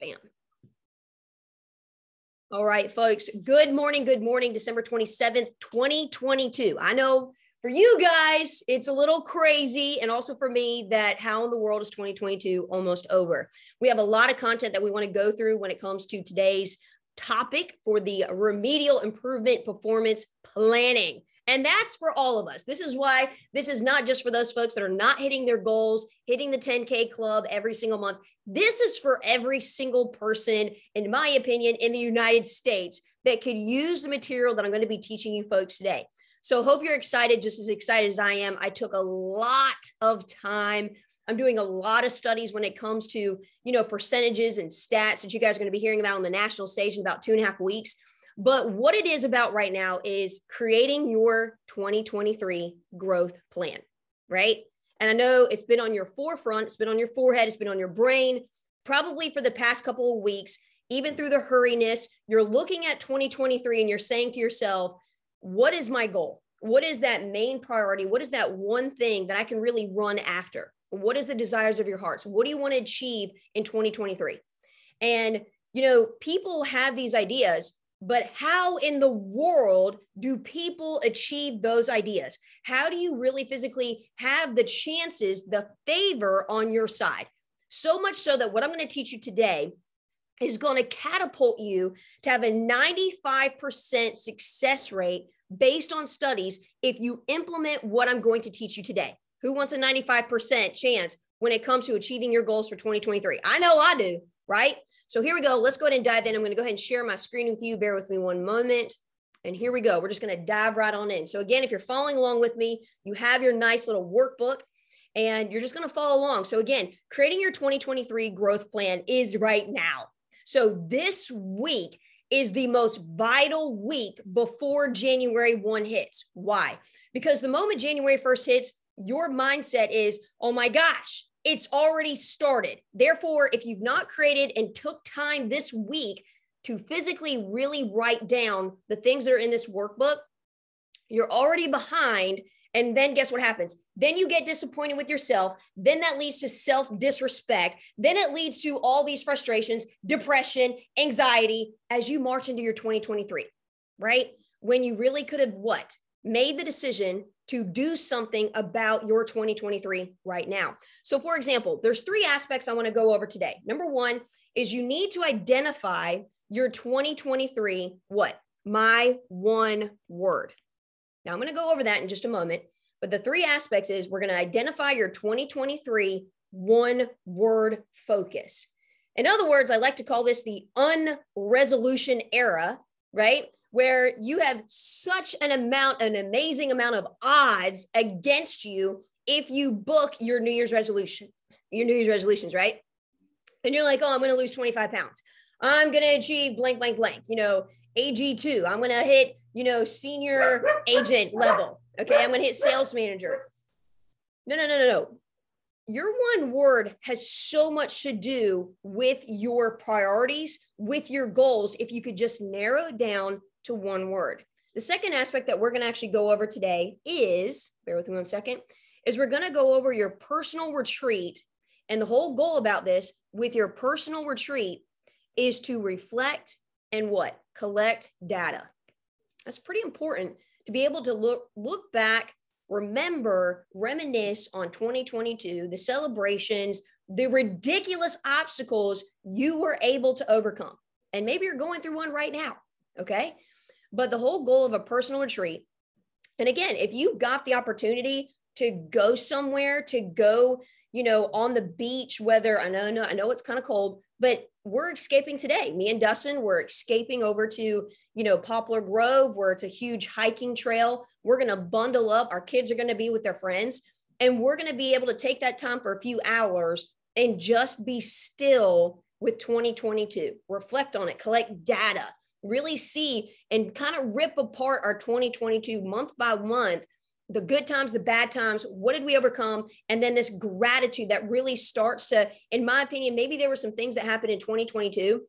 Bam. All right, folks. Good morning. Good morning. December 27th, 2022. I know for you guys, it's a little crazy. And also for me, that how in the world is 2022 almost over? We have a lot of content that we want to go through when it comes to today's topic for the remedial improvement performance planning. And that's for all of us. This is why this is not just for those folks that are not hitting their goals, hitting the 10K club every single month. This is for every single person, in my opinion, in the United States that could use the material that I'm going to be teaching you folks today. So hope you're excited, just as excited as I am. I took a lot of time. I'm doing a lot of studies when it comes to, percentages and stats that you guys are going to be hearing about on the national stage in about 2.5 weeks. But what it is about right now is creating your 2023 growth plan, right? And I know it's been on your forefront, it's been on your forehead, it's been on your brain, probably for the past couple of weeks, even through the hurriness. You're looking at 2023 and you're saying to yourself, what is my goal? What is that main priority? What is that one thing that I can really run after? What is the desires of your hearts? What do you want to achieve in 2023? And, people have these ideas, but how in the world do people achieve those ideas? How do you really physically have the chances, the favor on your side? So much so that what I'm going to teach you today is going to catapult you to have a 95% success rate based on studies if you implement what I'm going to teach you today. Who wants a 95% chance when it comes to achieving your goals for 2023? I know I do, right? So here we go. Let's go ahead and dive in. I'm going to go ahead and share my screen with you. Bear with me one moment. And here we go. We're just going to dive right on in. So again, if you're following along with me, you have your nice little workbook and you're just going to follow along. So again, creating your 2023 growth plan is right now. So this week is the most vital week before January 1 hits. Why? Because the moment January 1st hits, your mindset is, oh my gosh, it's already started. Therefore, if you've not created and took time this week to physically really write down the things that are in this workbook, you're already behind. And then guess what happens? Then you get disappointed with yourself. Then that leads to self-disrespect. Then it leads to all these frustrations, depression, anxiety as you march into your 2023, right? When you really could have what? Made the decision to do something about your 2023 right now. So for example, there's 3 aspects I want to go over today. Number 1 is you need to identify your 2023, what? My one word. Now I'm going to go over that in just a moment, but the 3 aspects is we're going to identify your 2023 one word focus. In other words, I like to call this the unresolution era, right? Where you have such an amazing amount of odds against you if you book your New Year's resolutions, right? And you're like, oh, I'm going to lose 25 pounds. I'm going to achieve blank, blank, blank, AG2. I'm going to hit, senior agent level. Okay. I'm going to hit sales manager. No. Your one word has so much to do with your priorities, with your goals. If you could just narrow it down to one word. The second aspect that we're going to actually go over today is, bear with me one second, is we're going to go over your personal retreat. And the whole goal about this with your personal retreat is to reflect and what? Collect data. That's pretty important to be able to look back, remember, reminisce on 2022, the celebrations, the ridiculous obstacles you were able to overcome. And maybe you're going through one right now. Okay. But the whole goal of a personal retreat, and again, if you've got the opportunity to go somewhere, to go, on the beach, whether I know it's kind of cold, but we're escaping today. Me and Dustin, we're escaping over to, Poplar Grove, where it's a huge hiking trail. We're going to bundle up. Our kids are going to be with their friends, and we're going to be able to take that time for a few hours and just be still with 2022, reflect on it, collect data, really see and kind of rip apart our 2022 month by month, the good times, the bad times, what did we overcome? And then this gratitude that really starts to, in my opinion, maybe there were some things that happened in 2022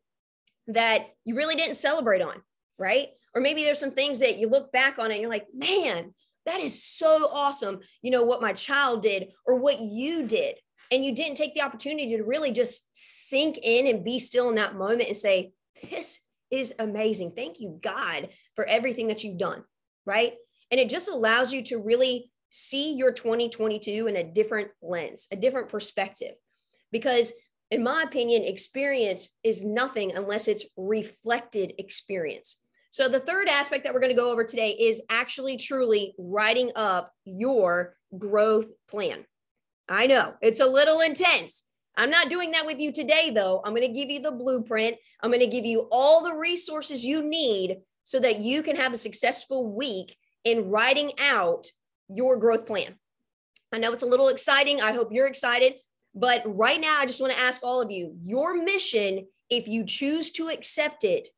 that you really didn't celebrate on, right? Or maybe there's some things that you look back on and you're like, man, that is so awesome. What my child did or what you did. and you didn't take the opportunity to really just sink in and be still in that moment and say, this is amazing. Thank you, God, for everything that you've done, right? And it just allows you to really see your 2022 in a different lens, a different perspective. Because in my opinion, experience is nothing unless it's reflected experience. So the third aspect that we're going to go over today is actually truly writing up your growth plan. I know it's a little intense. I'm not doing that with you today, though. I'm going to give you the blueprint. I'm going to give you all the resources you need so that you can have a successful week in writing out your growth plan. I know it's a little exciting. I hope you're excited. But right now, I just want to ask all of you, your mission, if you choose to accept it,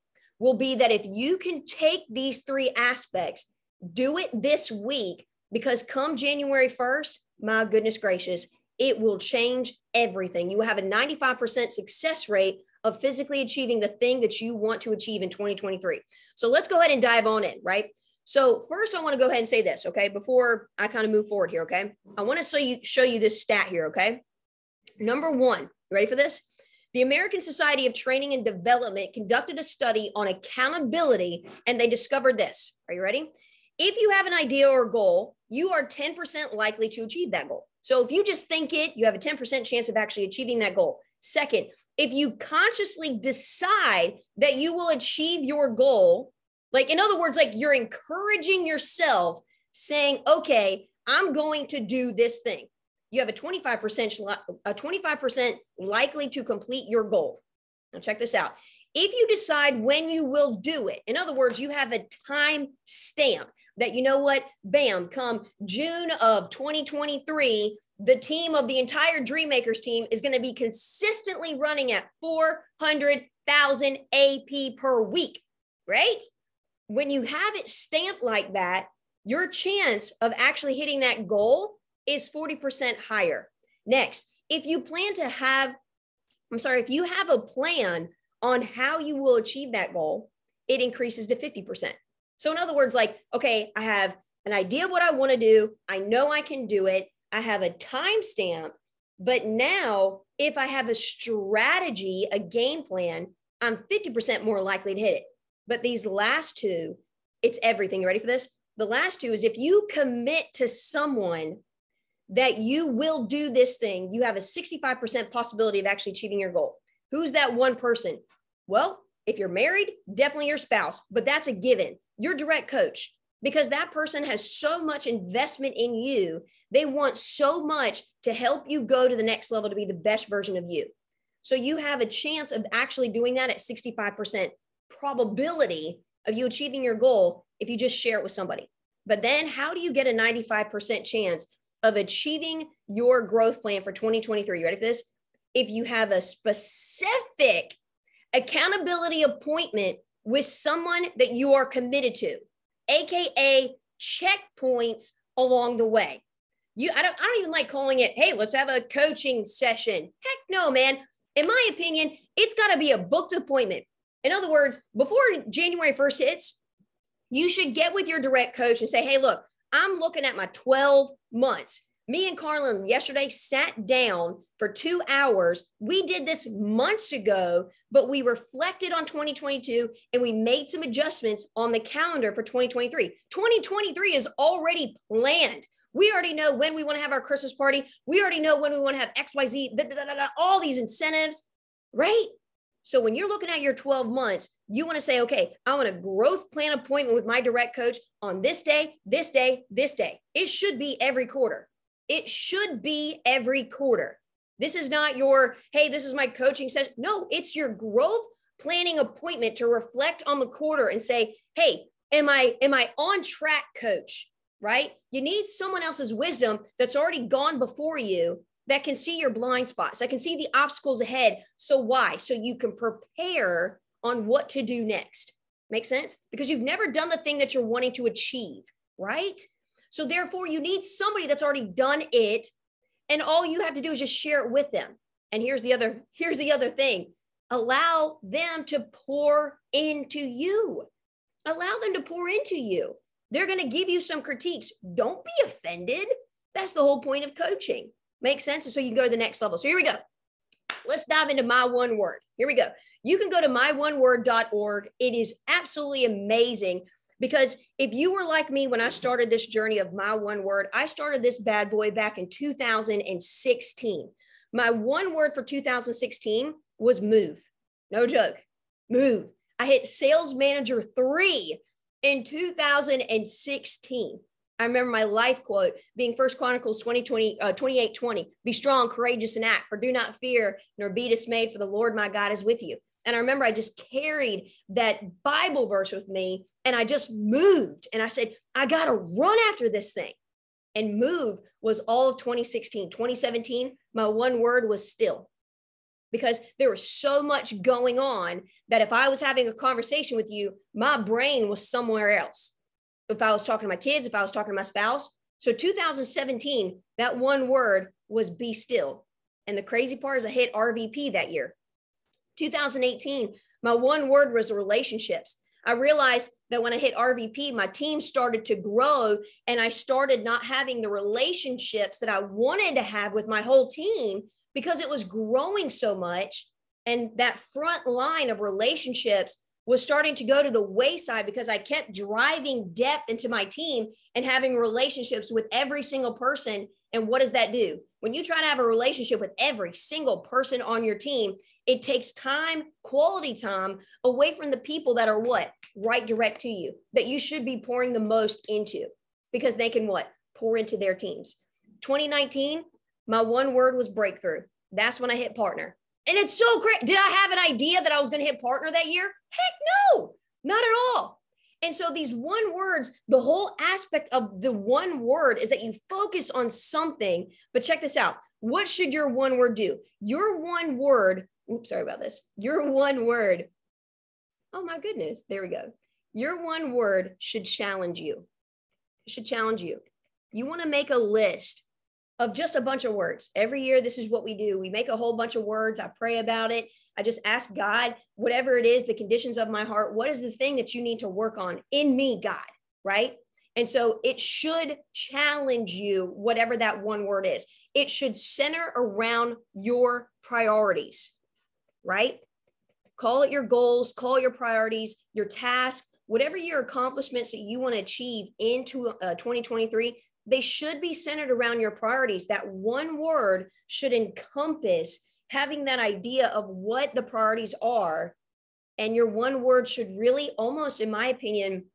will be that if you can take these three aspects, do it this week, because come January 1st, my goodness gracious, it will change everything. You will have a 95% success rate of physically achieving the thing that you want to achieve in 2023. So let's go ahead and dive on in, right? So first, I want to go ahead and say this, okay, before I kind of move forward here, okay? I want to show you this stat here, okay? Number one, you ready for this? The American Society of Training and Development conducted a study on accountability, and they discovered this. Are you ready? If you have an idea or goal, you are 10% likely to achieve that goal. So if you just think it, you have a 10% chance of actually achieving that goal. Second, if you consciously decide that you will achieve your goal, like in other words, like you're encouraging yourself saying, okay, I'm going to do this thing. You have a 25% likely to complete your goal. Now check this out. If you decide when you will do it, in other words, you have a time stamp that, you know what, bam, come June of 2023, the team of the entire Dreammakers team is going to be consistently running at 400,000 AP per week, right? When you have it stamped like that, your chance of actually hitting that goal is 40% higher. Next, if you have a plan on how you will achieve that goal, it increases to 50%. So in other words, like, okay, I have an idea of what I want to do. I know I can do it. I have a timestamp, but now if I have a strategy, a game plan, I'm 50% more likely to hit it. But these last two, it's everything. You ready for this? The last two is if you commit to someone that you will do this thing, you have a 65% possibility of actually achieving your goal. Who's that one person? Well, if you're married, definitely your spouse, but that's a given. Your direct coach, because that person has so much investment in you. They want so much to help you go to the next level to be the best version of you. So you have a chance of actually doing that at 65% probability of you achieving your goal if you just share it with somebody. But then how do you get a 95% chance of achieving your growth plan for 2023? You ready for this? If you have a specific accountability appointment with someone that you are committed to, AKA checkpoints along the way. I don't even like calling it, hey, let's have a coaching session. Heck no, man. In my opinion, it's got to be a booked appointment. In other words, before January 1st hits, you should get with your direct coach and say, hey, look, I'm looking at my 12 months. Me and Carlin yesterday sat down for 2 hours. We did this months ago, but we reflected on 2022 and we made some adjustments on the calendar for 2023. 2023 is already planned. We already know when we want to have our Christmas party. We already know when we want to have XYZ, all these incentives, right? So when you're looking at your 12 months, you want to say, okay, I want a growth plan appointment with my direct coach on this day, this day, this day. It should be every quarter. It should be every quarter. This is not your, hey, this is my coaching session. No, it's your growth planning appointment to reflect on the quarter and say, hey, am I on track, coach? Right? You need someone else's wisdom that's already gone before you that can see your blind spots, that can see the obstacles ahead. So why? So you can prepare on what to do next. Make sense? Because you've never done the thing that you're wanting to achieve, right? So therefore, you need somebody that's already done it, and all you have to do is just share it with them. And here's the other thing. Allow them to pour into you. Allow them to pour into you. They're going to give you some critiques. Don't be offended. That's the whole point of coaching. Make sense? So you can go to the next level. So here we go. Let's dive into my one word. Here we go. You can go to myoneword.org. It is absolutely amazing because if you were like me when I started this journey of my one word, I started this bad boy back in 2016. My one word for 2016 was move. No joke. Move. I hit sales manager 3 in 2016. I remember my life quote being 1 Chronicles 28:20. Be strong, courageous, and act, for do not fear nor be dismayed, for the Lord my God is with you. And I remember I just carried that Bible verse with me and I just moved. And I said, I got to run after this thing. And move was all of 2016. 2017, my one word was still. Because there was so much going on that if I was having a conversation with you, my brain was somewhere else. If I was talking to my kids, if I was talking to my spouse. So 2017, that one word was be still. And the crazy part is I hit RVP that year. 2018, my one word was relationships. I realized that when I hit RVP, my team started to grow and I started not having the relationships that I wanted to have with my whole team because it was growing so much. And that front line of relationships was starting to go to the wayside because I kept driving depth into my team and having relationships with every single person. And what does that do? When you try to have a relationship with every single person on your team, it takes time, quality time away from the people that are what? Right direct to you, that you should be pouring the most into because they can what? Pour into their teams. 2019, my one word was breakthrough. That's when I hit partner. And it's so great. Did I have an idea that I was going to hit partner that year? Heck no, not at all. And so these one words, the whole aspect of the one word is that you focus on something. But check this out. What should your one word do? Your one word, oops, sorry about this. Your one word, oh my goodness, there we go. Your one word should challenge you. It should challenge you. You want to make a list of just a bunch of words. Every year, this is what we do. We make a whole bunch of words. I pray about it. I just ask God, whatever it is, the conditions of my heart, what is the thing that you need to work on in me, God, right? And so it should challenge you, whatever that one word is. It should center around your priorities, right? Call it your goals, call it your priorities, your tasks, whatever your accomplishments that you want to achieve into 2023, they should be centered around your priorities. That one word should encompass having that idea of what the priorities are. And your one word should really almost, in my opinion,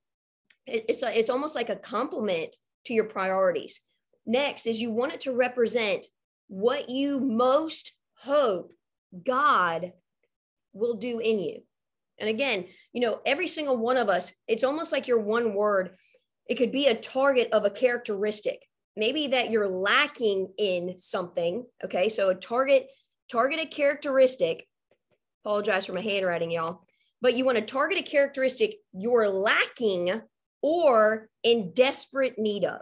it's almost like a complement to your priorities. Next is you want it to represent what you most hope God will do in you. And again, you know, every single one of us, it's almost like your one word. It could be a target of a characteristic, maybe that you're lacking in something. Okay. So a target a characteristic. Apologize for my handwriting, y'all, but you want to target a characteristic you're lacking or in desperate need of,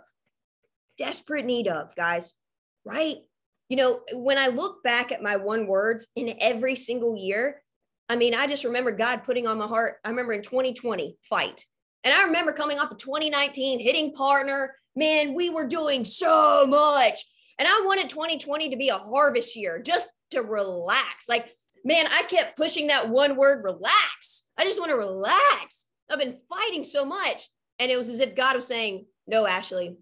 guys, right? You know, when I look back at my one words in every single year, I mean, I just remember God putting on my heart. I remember in 2020, fight. And I remember coming off of 2019, hitting partner, man, we were doing so much. And I wanted 2020 to be a harvest year, just to relax. Like, man, I kept pushing that one word, relax. I just want to relax. I've been fighting so much. And it was as if God was saying, no, Ashley,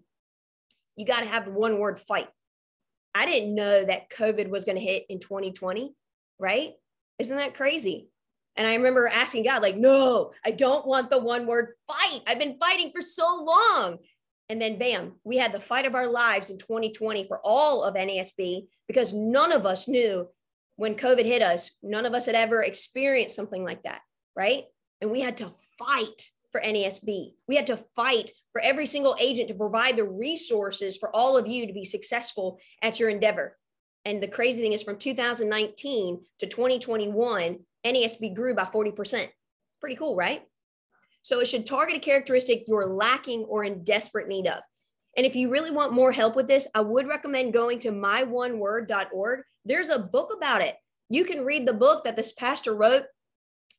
you got to have the one word fight. I didn't know that COVID was going to hit in 2020, right? Isn't that crazy? And I remember asking God, like, no, I don't want the one word fight. I've been fighting for so long. And then bam, we had the fight of our lives in 2020 for all of NASB because none of us knew when COVID hit us, none of us had ever experienced something like that, right? And we had to fight for NASB. We had to fight for every single agent to provide the resources for all of you to be successful at your endeavor. And the crazy thing is from 2019 to 2021, NASB grew by 40%. Pretty cool, right? So it should target a characteristic you're lacking or in desperate need of. And if you really want more help with this, I would recommend going to myoneword.org. There's a book about it. You can read the book that this pastor wrote,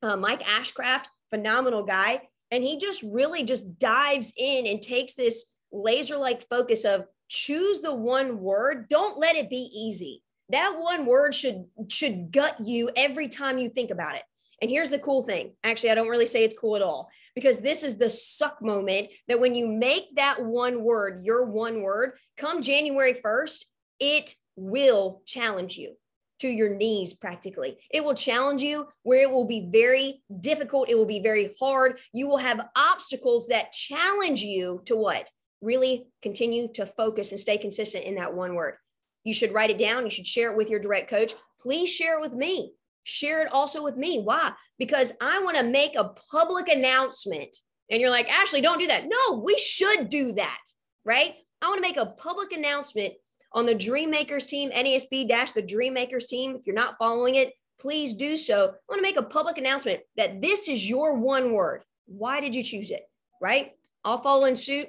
Mike Ashcraft, phenomenal guy. And he just really just dives in and takes this laser-like focus of choose the one word. Don't let it be easy. That one word should gut you every time you think about it. And here's the cool thing. Actually, I don't really say it's cool at all, because this is the suck moment that when you make that one word, your one word, come January 1st, it will challenge you to your knees practically. It will challenge you where it will be very difficult. It will be very hard. You will have obstacles that challenge you to what? Really continue to focus and stay consistent in that one word. You should write it down. You should share it with your direct coach. Please share it with me. Share it also with me. Why? Because I want to make a public announcement. And you're like, Ashley, don't do that. No, we should do that, right? I want to make a public announcement on the Dream Makers team, NASB-the Dream Makers team. If you're not following it, please do so. I want to make a public announcement that this is your one word. Why did you choose it, right? I'll follow in suit.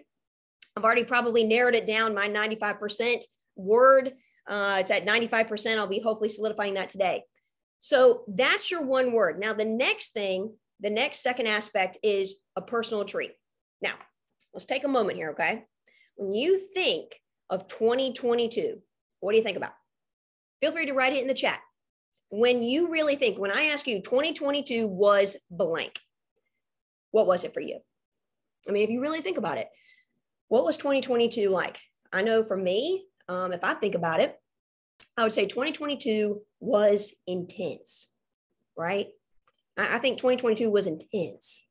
I've already probably narrowed it down, my 95% word. It's at 95%. I'll be hopefully solidifying that today. So that's your one word. Now, the next thing, the next second aspect is a personal treat. Now, let's take a moment here, okay? When you think of 2022, what do you think about? Feel free to write it in the chat. When you really think, when I ask you 2022 was blank, what was it for you? I mean, if you really think about it, what was 2022 like? I know for me, if I think about it, I would say 2022 was intense, right? I think 2022 was intense.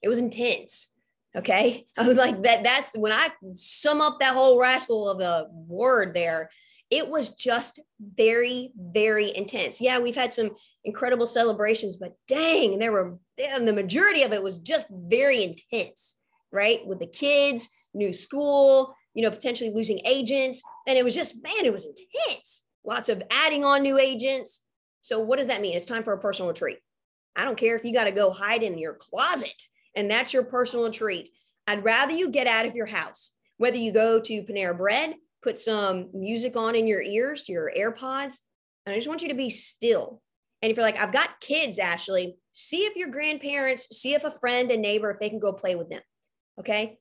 It was intense. Okay. I was like that's when I sum up that whole rascal of a word there, it was just very, very intense. Yeah, we've had some incredible celebrations, but dang, the majority of it was just very intense, right? With the kids, new school, potentially losing agents. And it was just, man, it was intense. Lots of adding on new agents. So what does that mean? It's time for a personal retreat. I don't care if you got to go hide in your closet and that's your personal retreat. I'd rather you get out of your house, whether you go to Panera Bread, put some music on in your ears, your AirPods, and I just want you to be still. And if you're like, I've got kids, Ashley, see if your grandparents, see if a friend, a neighbor, if they can go play with them. Okay.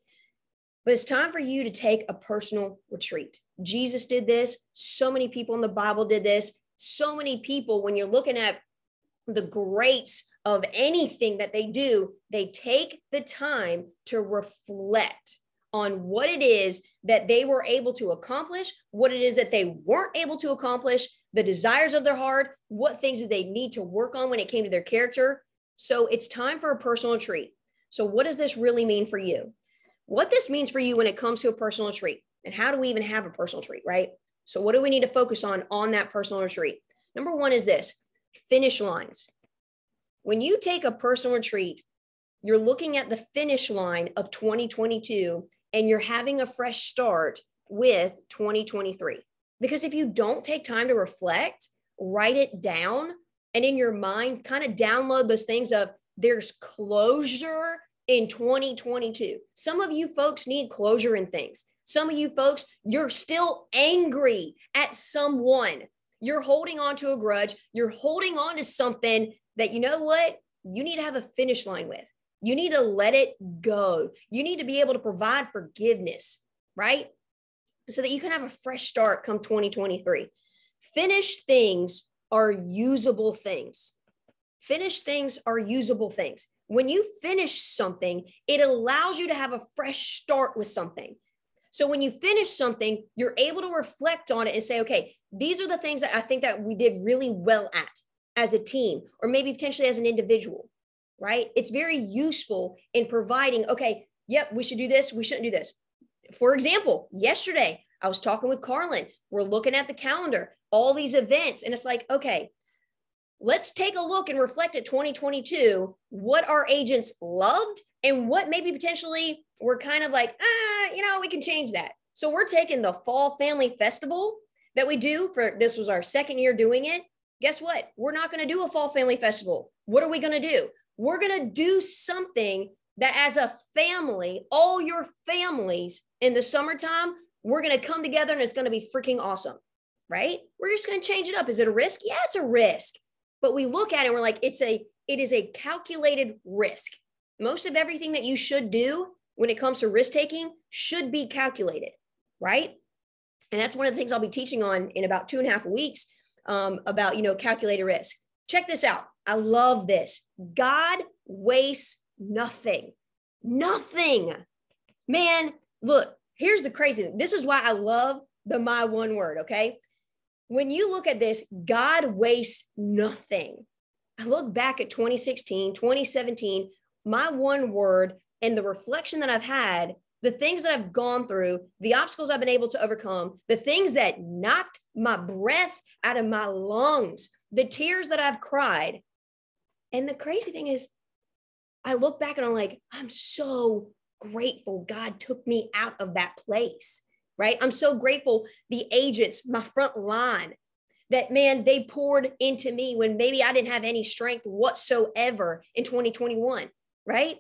But it's time for you to take a personal retreat. Jesus did this. So many people in the Bible did this. So many people, when you're looking at the greats of anything that they do, they take the time to reflect on what it is that they were able to accomplish, what it is that they weren't able to accomplish, the desires of their heart, what things did they need to work on when it came to their character. So it's time for a personal retreat. So what does this really mean for you? What this means for you when it comes to a personal retreat, and how do we even have a personal retreat, right? So what do we need to focus on that personal retreat? Number one is this: finish lines. When you take a personal retreat, you're looking at the finish line of 2022 and you're having a fresh start with 2023. Because if you don't take time to reflect, write it down, and in your mind, kind of download those things of there's closure in 2022. Some of you folks need closure in things. Some of you folks, you're still angry at someone. You're holding on to a grudge. You're holding on to something that, you know what, you need to have a finish line with. You need to let it go. You need to be able to provide forgiveness, right? So that you can have a fresh start come 2023. Finished things are usable things. Finished things are usable things. When you finish something, it allows you to have a fresh start with something. So when you finish something, you're able to reflect on it and say, okay, these are the things that I think that we did really well at as a team, or maybe potentially as an individual, right? It's very useful in providing, okay, yep, we should do this. We shouldn't do this. For example, yesterday, I was talking with Carlin. We're looking at the calendar, all these events, and it's like, okay, let's take a look and reflect at 2022, what our agents loved and what maybe potentially we're kind of like, we can change that. So we're taking the Fall Family Festival that we do this was our second year doing it. Guess what? We're not going to do a Fall Family Festival. What are we going to do? We're going to do something that as a family, all your families in the summertime, we're going to come together and it's going to be freaking awesome, right? We're just going to change it up. Is it a risk? Yeah, it's a risk. But we look at it and we're like, it is a calculated risk. Most of everything that you should do when it comes to risk taking should be calculated, right? And that's one of the things I'll be teaching on in about 2.5 weeks about, calculated risk. Check this out. I love this. God wastes nothing. Nothing. Man, look, here's the crazy thing. This is why I love the my one word, okay? When you look at this, God wastes nothing. I look back at 2016, 2017, my one word and the reflection that I've had, the things that I've gone through, the obstacles I've been able to overcome, the things that knocked my breath out of my lungs, the tears that I've cried. And the crazy thing is, I look back and I'm like, I'm so grateful God took me out of that place, right? I'm so grateful the agents, my front line, that, man, they poured into me when maybe I didn't have any strength whatsoever in 2021, right?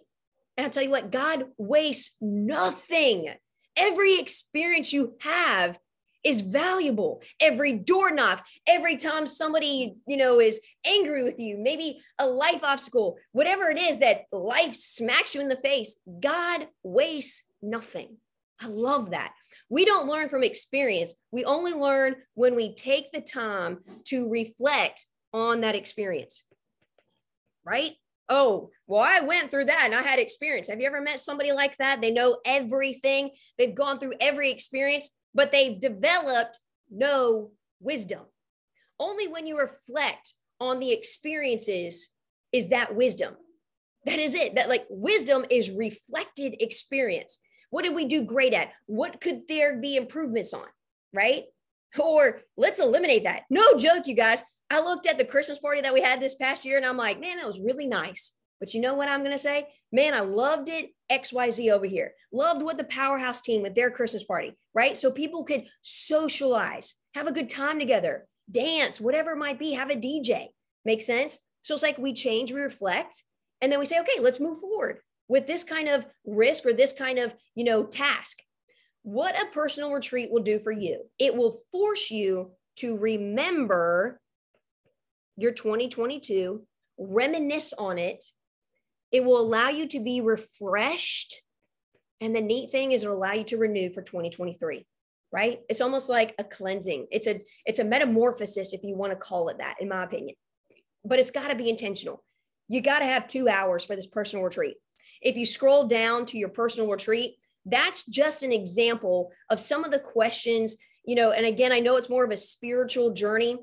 And I'll tell you what, God wastes nothing. Every experience you have is valuable. Every door knock, every time somebody, is angry with you, maybe a life obstacle, whatever it is that life smacks you in the face, God wastes nothing. I love that. We don't learn from experience. We only learn when we take the time to reflect on that experience, right? Oh, well, I went through that and I had experience. Have you ever met somebody like that? They know everything. They've gone through every experience, but they've developed no wisdom. Only when you reflect on the experiences is that wisdom. That is it. That, like, wisdom is reflected experience. What did we do great at? What could there be improvements on, right? Or let's eliminate that. No joke, you guys. I looked at the Christmas party that we had this past year and I'm like, man, that was really nice. But you know what I'm going to say? Man, I loved it. XYZ over here. Loved what the Powerhouse team with their Christmas party, right? So people could socialize, have a good time together, dance, whatever it might be, have a DJ. Make sense? So it's like we change, we reflect, and then we say, okay, let's move forward with this kind of risk or this kind of, task. What a personal retreat will do for you, it will force you to remember your 2022, reminisce on it. It will allow you to be refreshed. And the neat thing is it'll allow you to renew for 2023, right? It's almost like a cleansing. It's a metamorphosis, if you want to call it that, in my opinion. But it's got to be intentional. You got to have 2 hours for this personal retreat. If you scroll down to your personal retreat, that's just an example of some of the questions, and again, I know it's more of a spiritual journey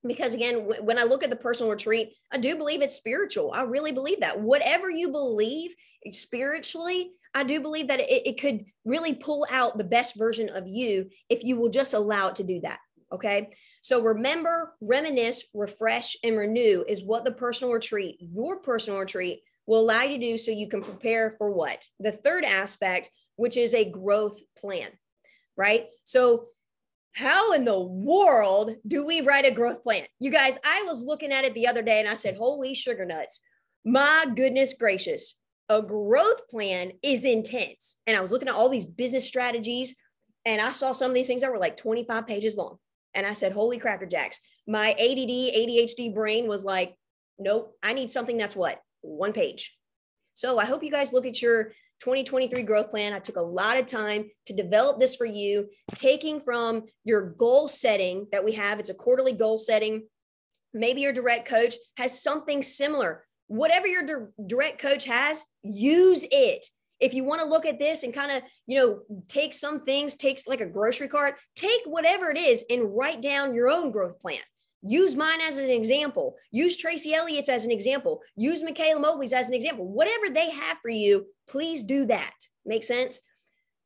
because, again, when I look at the personal retreat, I do believe it's spiritual. I really believe that. Whatever you believe spiritually, I do believe that it could really pull out the best version of you if you will just allow it to do that. Okay. So remember, reminisce, refresh, and renew is what the personal retreat, your personal retreat, will allow you to do so you can prepare for what? The third aspect, which is a growth plan, right? So how in the world do we write a growth plan? You guys, I was looking at it the other day and I said, holy sugar nuts, my goodness gracious, a growth plan is intense. And I was looking at all these business strategies and I saw some of these things that were like 25 pages long. And I said, holy cracker jacks, my ADD, ADHD brain was like, nope, I need something that's what? 1 page. So I hope you guys look at your 2023 growth plan. I took a lot of time to develop this for you, taking from your goal setting that we have. It's a quarterly goal setting. Maybe your direct coach has something similar. Whatever your direct coach has, use it. If you want to look at this and kind of, take some things, takes like a grocery cart, take whatever it is and write down your own growth plan. Use mine as an example. Use Tracy Elliott's as an example. Use Michaela Mobley's as an example. Whatever they have for you, please do that. Make sense?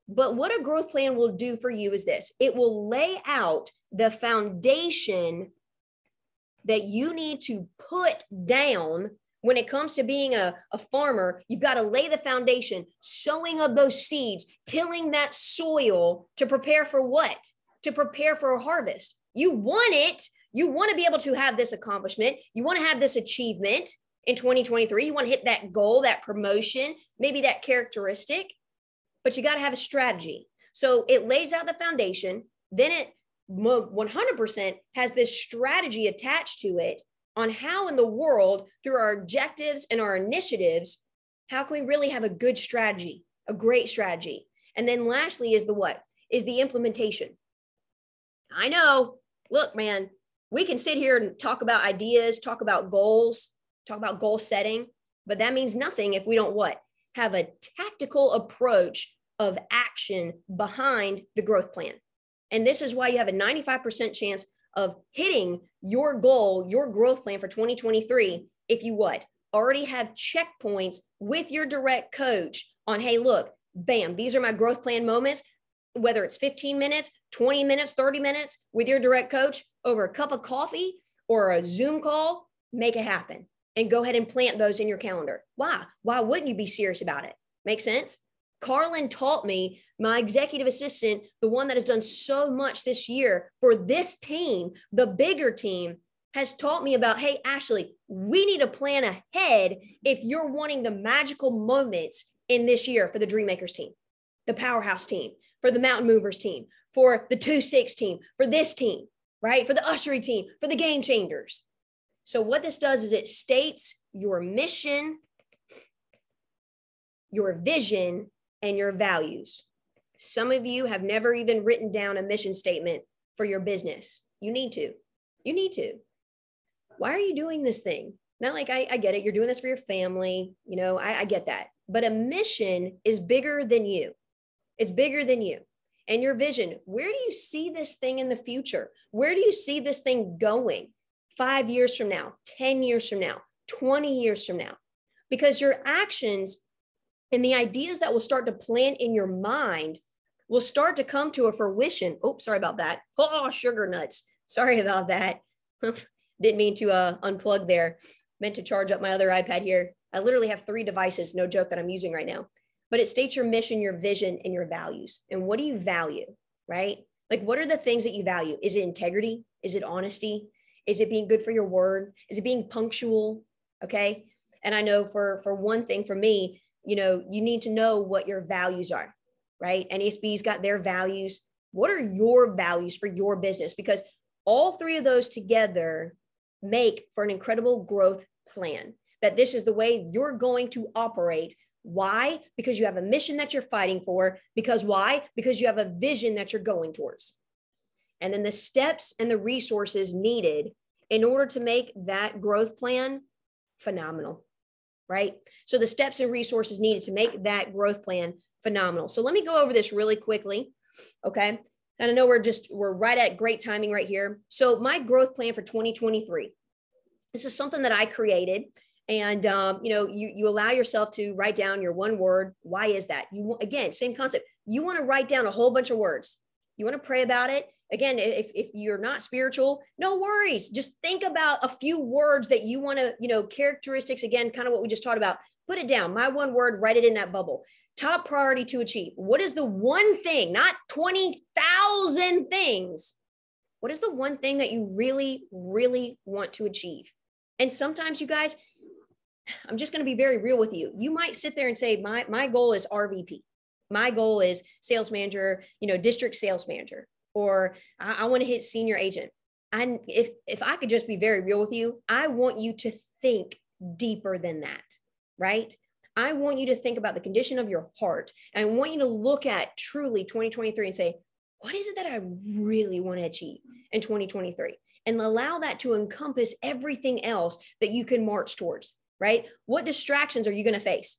But what a growth plan will do for you is this. It will lay out the foundation that you need to put down when it comes to being a farmer. You've got to lay the foundation, sowing of those seeds, tilling that soil to prepare for what? To prepare for a harvest. You want it. You want to be able to have this accomplishment. You want to have this achievement in 2023. You want to hit that goal, that promotion, maybe that characteristic, but you got to have a strategy. So it lays out the foundation. Then it 100% has this strategy attached to it on how in the world, through our objectives and our initiatives, how can we really have a good strategy, a great strategy? And then lastly is the what? Is the implementation. I know. Look, man, we can sit here and talk about ideas, talk about goals, talk about goal setting, but that means nothing if we don't what? Have a tactical approach of action behind the growth plan. And this is why you have a 95% chance of hitting your goal, your growth plan for 2023, if you what? Already have checkpoints with your direct coach on, hey, look, bam, these are my growth plan moments, whether it's 15 minutes, 20 minutes, 30 minutes with your direct coach over a cup of coffee or a Zoom call, make it happen and go ahead and plant those in your calendar. Why? Why wouldn't you be serious about it? Make sense? Carlin taught me, my executive assistant, the one that has done so much this year for this team, the bigger team, has taught me about, hey, Ashley, we need to plan ahead if you're wanting the magical moments in this year for the Dreammakers team, the Powerhouse team, for the Mountain Movers team, for the 2-6 team, for this team, right? For the Ushery team, for the Game Changers. So what this does is it states your mission, your vision, and your values. Some of you have never even written down a mission statement for your business. You need to. You need to. Why are you doing this thing? Not like I get it. You're doing this for your family. You know, I get that. But a mission is bigger than you. It's bigger than you. And your vision, where do you see this thing in the future? Where do you see this thing going 5 years from now, 10 years from now, 20 years from now? Because your actions and the ideas that will start to plant in your mind will start to come to a fruition. Oh, sorry about that. Oh, sugar nuts. Sorry about that. Didn't mean to unplug there. Meant to charge up my other iPad here. I literally have 3 devices, no joke, that I'm using right now. But it states your mission, your vision, and your values. And what do you value, right? Like, what are the things that you value? Is it integrity? Is it honesty? Is it being good for your word? Is it being punctual? Okay. And I know for one thing, for me, you know, you need to know what your values are, right? NASB's got their values. What are your values for your business? Because all 3 of those together make for an incredible growth plan, that this is the way you're going to operate. Why? Because you have a mission that you're fighting for. Because why? Because you have a vision that you're going towards. And then the steps and the resources needed in order to make that growth plan phenomenal, right? So the steps and resources needed to make that growth plan phenomenal. So let me go over this really quickly, okay? And I know we're right at great timing right here. So my growth plan for 2023, this is something that I created. And, you know, you allow yourself to write down your one word. Why is that? Again, same concept. You want to write down a whole bunch of words. You want to pray about it. Again, if you're not spiritual, no worries. Just think about a few words that you want to, you know, characteristics, again, kind of what we just talked about. Put it down. My one word, write it in that bubble. Top priority to achieve. What is the one thing, not 20,000 things? What is the one thing that you really, really want to achieve? And sometimes, you guys, I'm just going to be very real with you. You might sit there and say, my goal is RVP. My goal is sales manager, you know, district sales manager, or I want to hit senior agent. And if I could just be very real with you, I want you to think deeper than that, right? I want you to think about the condition of your heart. And I want you to look at truly 2023 and say, what is it that I really want to achieve in 2023? And allow that to encompass everything else that you can march towards. Right? What distractions are you going to face?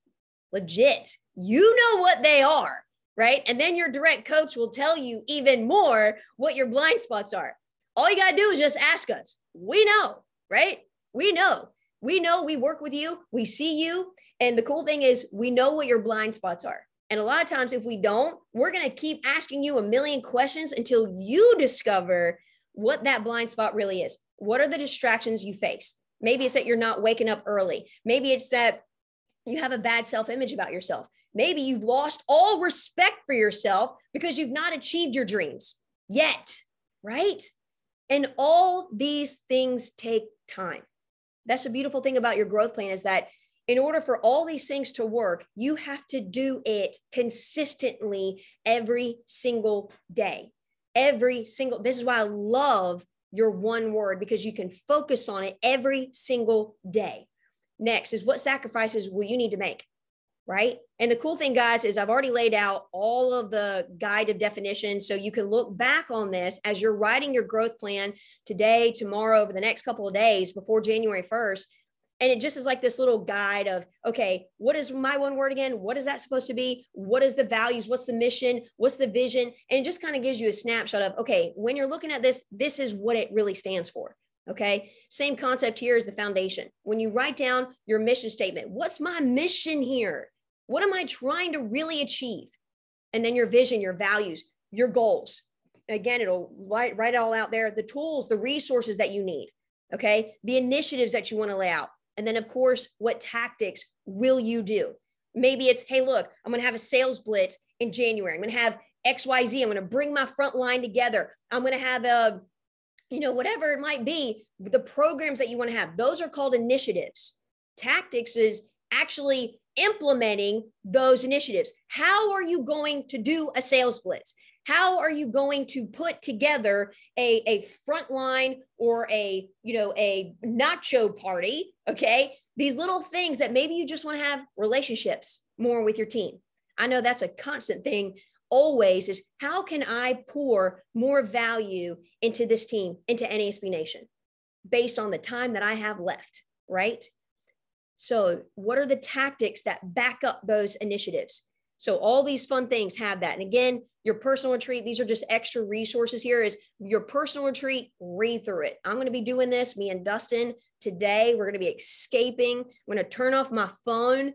Legit. You know what they are, right? And then your direct coach will tell you even more what your blind spots are. All you got to do is just ask us. We know, right? We know, we work with you. We see you. And the cool thing is we know what your blind spots are. And a lot of times if we don't, we're going to keep asking you a million questions until you discover what that blind spot really is. What are the distractions you face? Maybe it's that you're not waking up early. Maybe it's that you have a bad self-image about yourself. Maybe you've lost all respect for yourself because you've not achieved your dreams yet, right? And all these things take time. That's the beautiful thing about your growth plan, is that in order for all these things to work, you have to do it consistently every single day. This is why I love your one word, because you can focus on it every single day. Next is, what sacrifices will you need to make, right? And the cool thing, guys, is I've already laid out all of the guide of definitions. So you can look back on this as you're writing your growth plan today, tomorrow, over the next couple of days before January 1st. And it just is like this little guide of, okay, what is my one word again? What is that supposed to be? What is the values? What's the mission? What's the vision? And it just kind of gives you a snapshot of, okay, when you're looking at this, this is what it really stands for. Okay. Same concept here as the foundation. When you write down your mission statement, what's my mission here? What am I trying to really achieve? And then your vision, your values, your goals. Again, it'll write it all out there, the tools, the resources that you need. Okay. The initiatives that you want to lay out. And then, of course, what tactics will you do? Maybe it's, hey, look, I'm going to have a sales blitz in January. I'm going to have XYZ. I'm going to bring my front line together. I'm going to have a, whatever it might be, the programs that you want to have. Those are called initiatives. Tactics is actually implementing those initiatives. How are you going to do a sales blitz? How are you going to put together a front line or a nacho party? Okay. These little things that maybe you just want to have relationships more with your team. I know that's a constant thing always, is how can I pour more value into this team, into NASB Nation, based on the time that I have left, right? So what are the tactics that back up those initiatives? So all these fun things have that. And again, your personal retreat, these are just extra resources here, is your personal retreat, read through it. I'm going to be doing this, me and Dustin, today. We're going to be escaping. I'm going to turn off my phone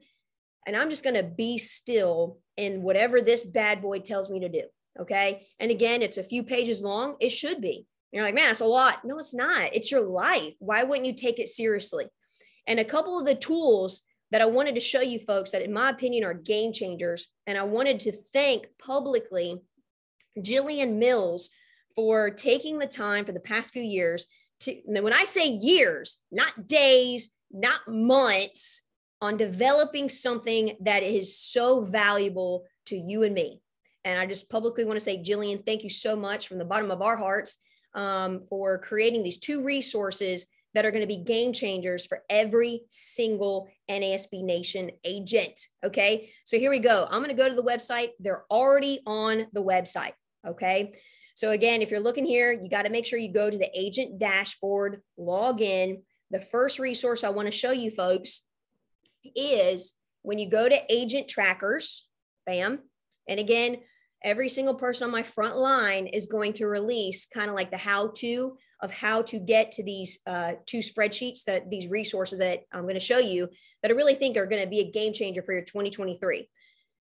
and I'm just going to be still in whatever this bad boy tells me to do. Okay. And again, it's a few pages long. It should be. You're like, man, it's a lot. No, it's not. It's your life. Why wouldn't you take it seriously? And a couple of the tools that I wanted to show you folks that in my opinion are game changers. And I wanted to thank publicly Jillian Mills for taking the time for the past few years to, when I say years, not days, not months, on developing something that is so valuable to you and me. And I just publicly want to say, Jillian, thank you so much from the bottom of our hearts for creating these two resources that are going to be game changers for every single NASB Nation agent. Okay. So here we go. I'm going to go to the website. They're already on the website. Okay. So again, if you're looking here, you got to make sure you go to the agent dashboard, log in. The first resource I want to show you folks is when you go to agent trackers, bam. And again, every single person on my front line is going to release kind of like the how-to of how to get to these two spreadsheets, that these resources that I'm going to show you that I really think are going to be a game changer for your 2023.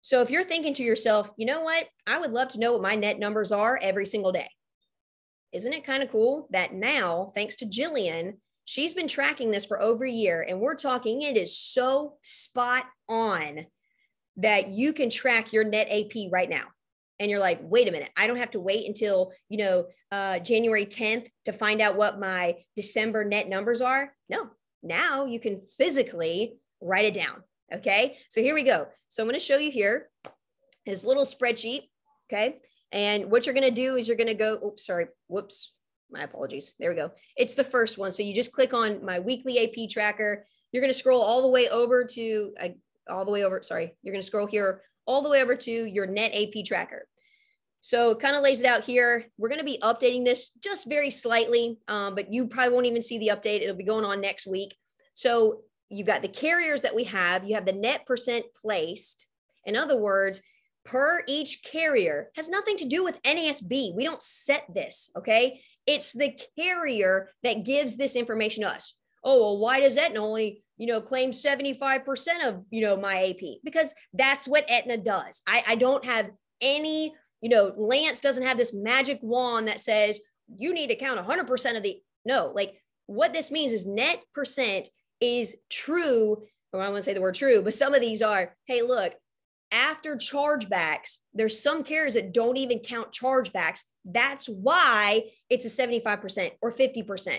So if you're thinking to yourself, you know what, I would love to know what my net numbers are every single day. Isn't it kind of cool that now, thanks to Jillian, she's been tracking this for over a year, and we're talking, it is so spot on that you can track your net AP right now. And you're like, wait a minute, I don't have to wait until, January 10th to find out what my December net numbers are. No, now you can physically write it down. Okay. So here we go. So I'm going to show you here this little spreadsheet. Okay. And what you're going to do is you're going to go, oops, sorry. Whoops. My apologies. There we go. It's the first one. So you just click on my weekly AP tracker. You're going to scroll all the way over to, you're going to scroll here all the way over to your net AP tracker. So it kind of lays it out here. We're going to be updating this just very slightly, but you probably won't even see the update. It'll be going on next week. So you've got the carriers that we have. You have the net percent placed. In other words, per each carrier has nothing to do with NASB. We don't set this, okay? It's the carrier that gives this information to us. Oh, well, why does Aetna only, claim 75% of, my AP? Because that's what Aetna does. I don't have any, Lance doesn't have this magic wand that says you need to count 100% of the, no, like what this means is net percent is true, or I want to say the word true, but some of these are, hey, look, after chargebacks, there's some carriers that don't even count chargebacks. That's why it's a 75% or 50%.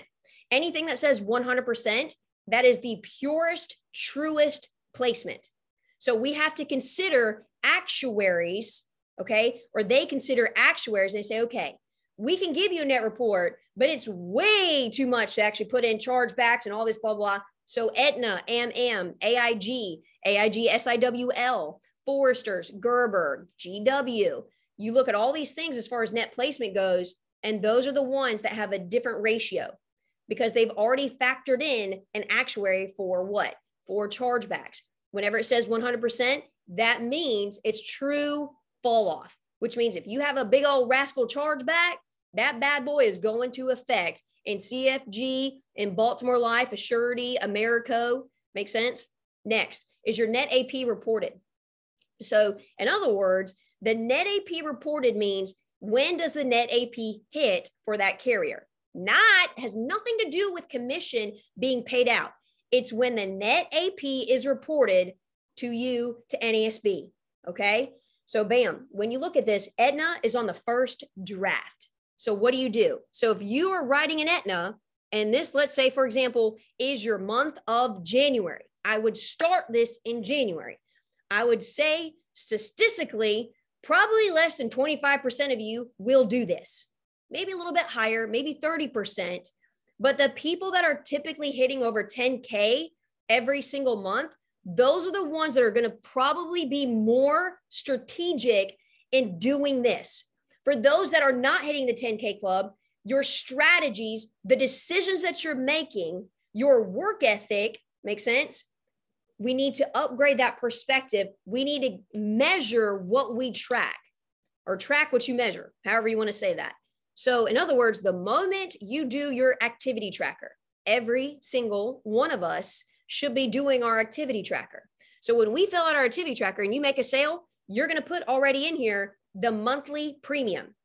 Anything that says 100%, that is the purest, truest placement. So we have to consider actuaries, okay? Or they consider actuaries. They say, okay, we can give you a net report, but it's way too much to actually put in chargebacks and all this blah, blah. So Aetna, AMAM, AIG, AIG SIWL, Foresters, Gerber, GW. You look at all these things as far as net placement goes, and those are the ones that have a different ratio because they've already factored in an actuary for what? For chargebacks. Whenever it says 100%, that means it's true fall off, which means if you have a big old rascal chargeback, that bad boy is going to affect in CFG, in Baltimore Life, Assurity, Americo. Make sense? Next, is your net AP reported? So in other words, the net AP reported means when does the net AP hit for that carrier? Has nothing to do with commission being paid out. It's when the net AP is reported to you, to NASB, okay? So bam, when you look at this, Aetna is on the first draft. So what do? So if you are writing an Aetna, and this, let's say, for example, is your month of January, I would start this in January. I would say statistically, probably less than 25% of you will do this. Maybe a little bit higher, maybe 30%. But the people that are typically hitting over 10K every single month, those are the ones that are going to probably be more strategic in doing this. For those that are not hitting the 10K club, your strategies, the decisions that you're making, your work ethic, makes sense? We need to upgrade that perspective. We need to measure what we track or track what you measure, however you want to say that. So in other words, the moment you do your activity tracker, every single one of us should be doing our activity tracker. So when we fill out our activity tracker and you make a sale, you're going to put already in here the monthly premium.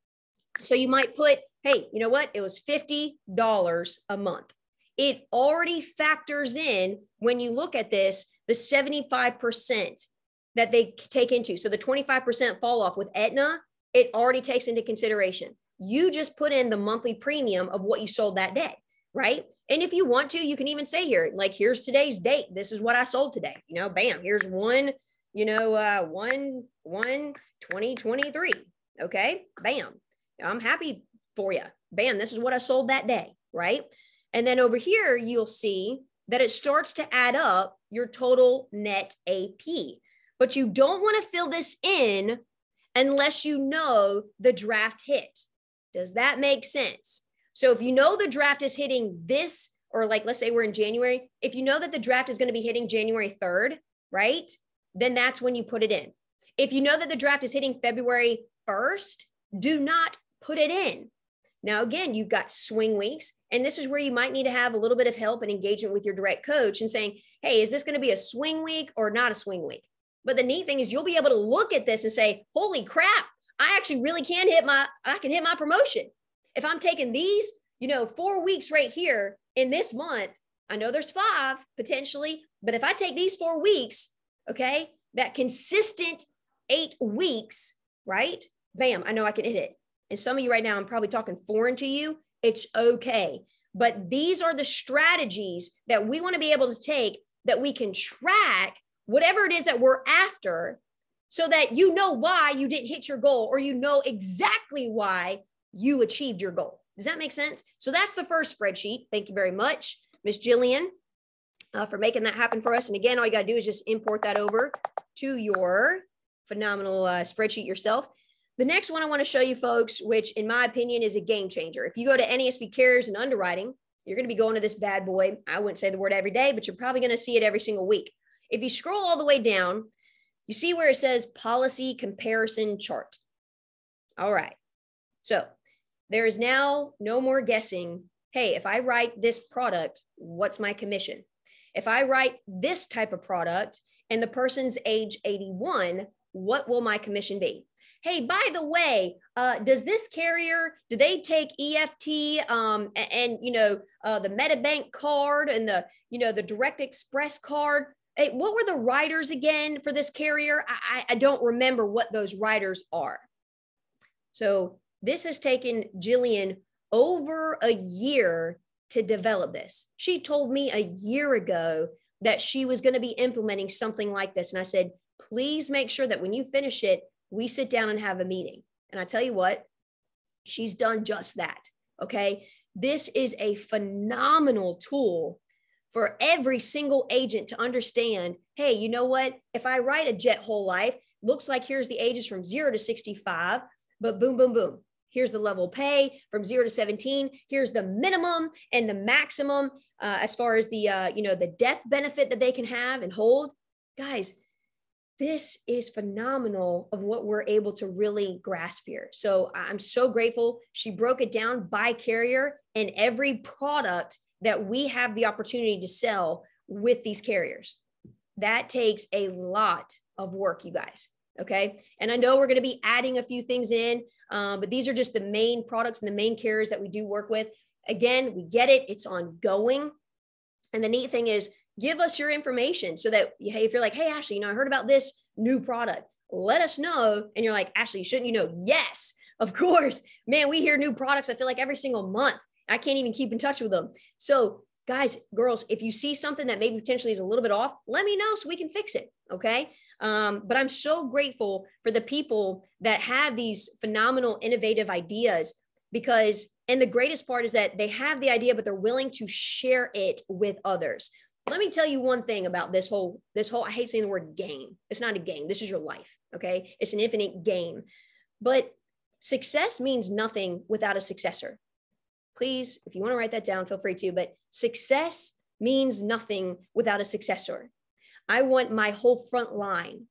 So you might put, hey, you know what? It was $50 a month. It already factors in when you look at this, the 75% that they take into. So the 25% fall off with Aetna, it already takes into consideration. You just put in the monthly premium of what you sold that day, right? And if you want to, you can even say here, like, here's today's date. This is what I sold today. You know, bam, here's 1/1/2023. Okay, bam. I'm happy for you. Bam, this is what I sold that day, right? And then over here, you'll see that it starts to add up your total net AP. But you don't want to fill this in unless you know the draft hit. Does that make sense? So if you know the draft is hitting this, or like, let's say we're in January, if you know that the draft is going to be hitting January 3rd, right? Then that's when you put it in. If you know that the draft is hitting February 1st, do not put it in. Now, again, you've got swing weeks, and this is where you might need to have a little bit of help and engagement with your direct coach and saying, hey, is this going to be a swing week or not a swing week? But the neat thing is you'll be able to look at this and say, holy crap, I actually really can hit my promotion. If I'm taking these, 4 weeks right here in this month, I know there's 5 potentially, but if I take these 4 weeks, okay, that consistent 8 weeks, right? Bam, I know I can hit it. And some of you right now, I'm probably talking foreign to you. It's okay. But these are the strategies that we want to be able to take that we can track whatever it is that we're after so that you know why you didn't hit your goal or you know exactly why you achieved your goal. Does that make sense? So that's the first spreadsheet. Thank you very much, Miss Jillian, for making that happen for us. And again, all you got to do is just import that over to your phenomenal spreadsheet yourself. The next one I want to show you folks, which in my opinion is a game changer. If you go to NASB carriers and underwriting, you're going to be going to this bad boy. I wouldn't say the word every day, but you're probably going to see it every single week. If you scroll all the way down, you see where it says policy comparison chart. All right. So there is now no more guessing. Hey, if I write this product, what's my commission? If I write this type of product and the person's age 81, what will my commission be? Hey, by the way, does this carrier, do they take EFT and the MetaBank card and the Direct Express card? Hey, what were the riders again for this carrier? I don't remember what those riders are. So this has taken Jillian over a year to develop this. She told me a year ago that she was going to be implementing something like this. And I said, please make sure that when you finish it, we sit down and have a meeting. And I tell you what, she's done just that. Okay. This is a phenomenal tool for every single agent to understand, hey, you know what? If I write a Jet whole life, looks like here's the ages from 0 to 65, but boom, boom, boom. Here's the level pay from 0 to 17. Here's the minimum and the maximum as far as the, the death benefit that they can have and hold. Guys, this is phenomenal of what we're able to really grasp here. So I'm so grateful. She broke it down by carrier and every product that we have the opportunity to sell with these carriers. That takes a lot of work, you guys. Okay. And I know we're going to be adding a few things in, but these are just the main products and the main carriers that we do work with. Again, we get it. It's ongoing. And the neat thing is, give us your information so that, hey, if you're like, hey, Ashley, I heard about this new product, let us know. And you're like, Ashley, shouldn't you know? Yes, of course, man, we hear new products. I feel like every single month. I can't even keep in touch with them. So guys, girls, if you see something that maybe potentially is a little bit off, let me know so we can fix it. Okay. But I'm so grateful for the people that have these phenomenal, innovative ideas because, and the greatest part is that they have the idea, but they're willing to share it with others. Let me tell you one thing about this whole, I hate saying the word game. It's not a game. This is your life. Okay. It's an infinite game, but success means nothing without a successor. Please, if you want to write that down, feel free to, but success means nothing without a successor. I want my whole front line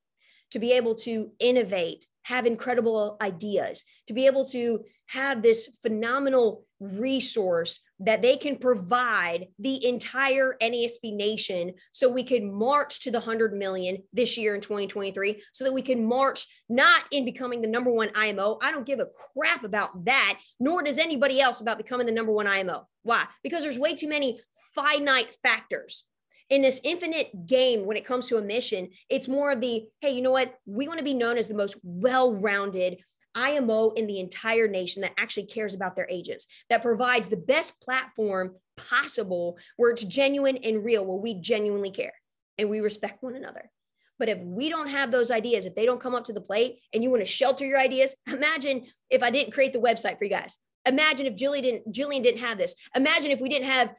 to be able to innovate, have incredible ideas, to be able to have this phenomenal resource that they can provide the entire NASB nation so we can march to the 100 million this year in 2023 so that we can march not in becoming the #1 IMO. I don't give a crap about that, nor does anybody else about becoming the #1 IMO. Why? Because there's way too many finite factors. In this infinite game, when it comes to a mission, it's more of the, hey, you know what? We want to be known as the most well-rounded IMO in the entire nation that actually cares about their agents, that provides the best platform possible where it's genuine and real, where we genuinely care and we respect one another. But if we don't have those ideas, if they don't come up to the plate and you want to shelter your ideas, imagine if I didn't create the website for you guys. Imagine if Jillian didn't have this. Imagine if we didn't have,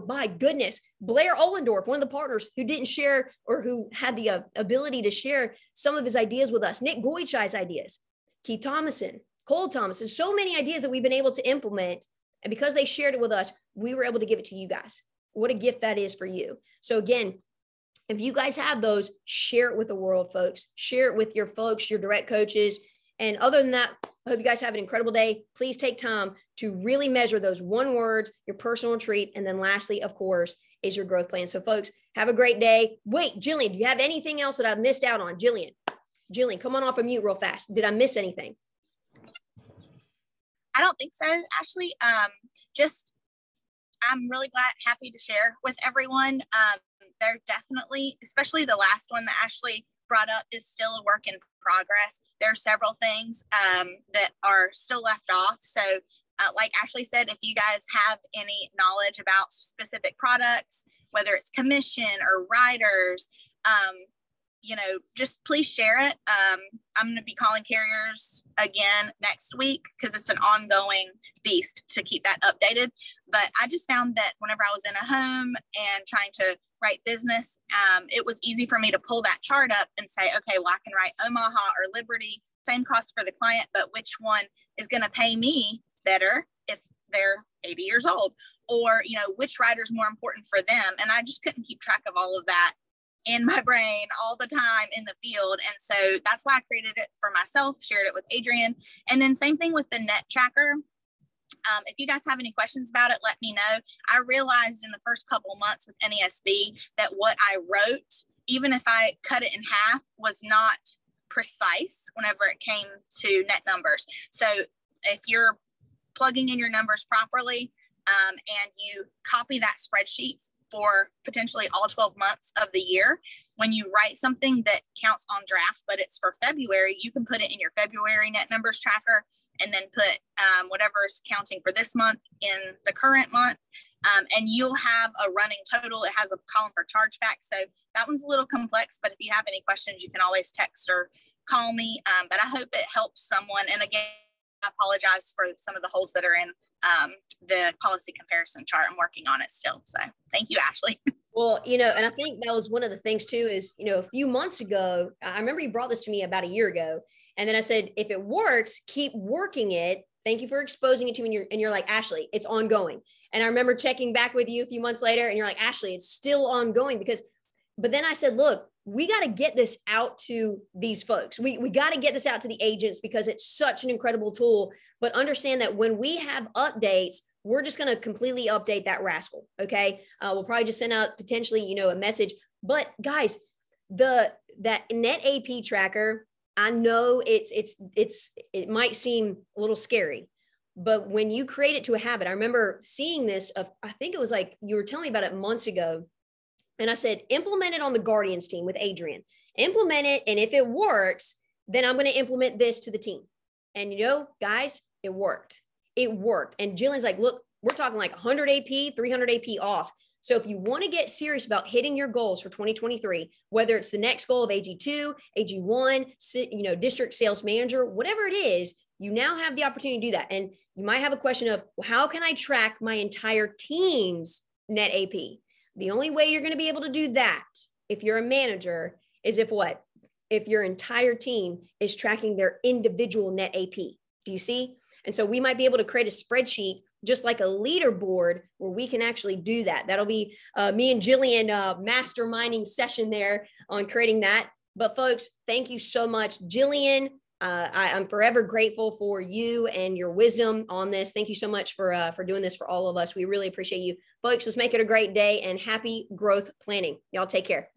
my goodness, Blair Ollendorf, one of the partners who didn't share or who had the ability to share some of his ideas with us, Nick Goichai's ideas, Keith Thomason, Cole Thomason, so many ideas that we've been able to implement. And because they shared it with us, we were able to give it to you guys. What a gift that is for you. So again, if you guys have those, share it with the world, folks. Share it with your folks, your direct coaches. And other than that, I hope you guys have an incredible day. Please take time to really measure those 1 words, your personal treat. And then lastly, of course, is your growth plan. So folks, have a great day. Wait, Jillian, do you have anything else that I've missed out on? Jillian, come on off of mute real fast. Did I miss anything? I don't think so, Ashley. I'm really happy to share with everyone. They're definitely, especially the last one that Ashley brought up, is still a work in progress. There are several things that are still left off. So like Ashley said, if you guys have any knowledge about specific products, whether it's commission or riders, just please share it. I'm going to be calling carriers again next week because it's an ongoing beast to keep that updated. But I just found that whenever I was in a home and trying to write business, it was easy for me to pull that chart up and say, okay, well, I can write Omaha or Liberty, same cost for the client, but which one is going to pay me better if they're 80 years old? Or, which rider is more important for them? And I just couldn't keep track of all of that in my brain all the time in the field. And so that's why I created it for myself, shared it with Adrian. And then same thing with the net tracker. If you guys have any questions about it, let me know. I realized in the first couple months with NASB that what I wrote, even if I cut it in half, was not precise whenever it came to net numbers. So if you're plugging in your numbers properly and you copy that spreadsheet for potentially all 12 months of the year, when you write something that counts on draft, but it's for February, you can put it in your February net numbers tracker and then put whatever is counting for this month in the current month. And you'll have a running total. It has a column for chargeback. So that one's a little complex, but if you have any questions, you can always text or call me. But I hope it helps someone. And again, I apologize for some of the holes that are in the policy comparison chart. I'm working on it still. So thank you, Ashley. Well, and I think that was one of the things too, is, a few months ago, I remember you brought this to me about a year ago. And then I said, if it works, keep working it. Thank you for exposing it to me. And you're like, Ashley, it's ongoing. And I remember checking back with you a few months later and you're like, Ashley, it's still ongoing but then I said, look, we got to get this out to these folks. We got to get this out to the agents because it's such an incredible tool. But understand that when we have updates, we're just going to completely update that rascal. Okay. We'll probably just send out potentially, a message. But guys, that net AP tracker, I know it might seem a little scary, but when you create it to a habit, I remember seeing this I think it was like, you were telling me about it months ago. And I said, implement it on the Guardians team with Adrian, implement it. And if it works, then I'm going to implement this to the team. And guys, it worked. It worked. And Jillian's like, look, we're talking like 100 AP, 300 AP off. So if you want to get serious about hitting your goals for 2023, whether it's the next goal of AG2, AG1, district sales manager, whatever it is, you now have the opportunity to do that. And you might have a question of, well, how can I track my entire team's net AP? The only way you're going to be able to do that if you're a manager is if your entire team is tracking their individual net AP. Do you see? And so we might be able to create a spreadsheet, just like a leaderboard, where we can actually do that. That'll be me and Jillian masterminding session there on creating that. But folks, thank you so much. Jillian, I'm forever grateful for you and your wisdom on this. Thank you so much for doing this for all of us. We really appreciate you. Folks, let's make it a great day and happy growth planning. Y'all take care.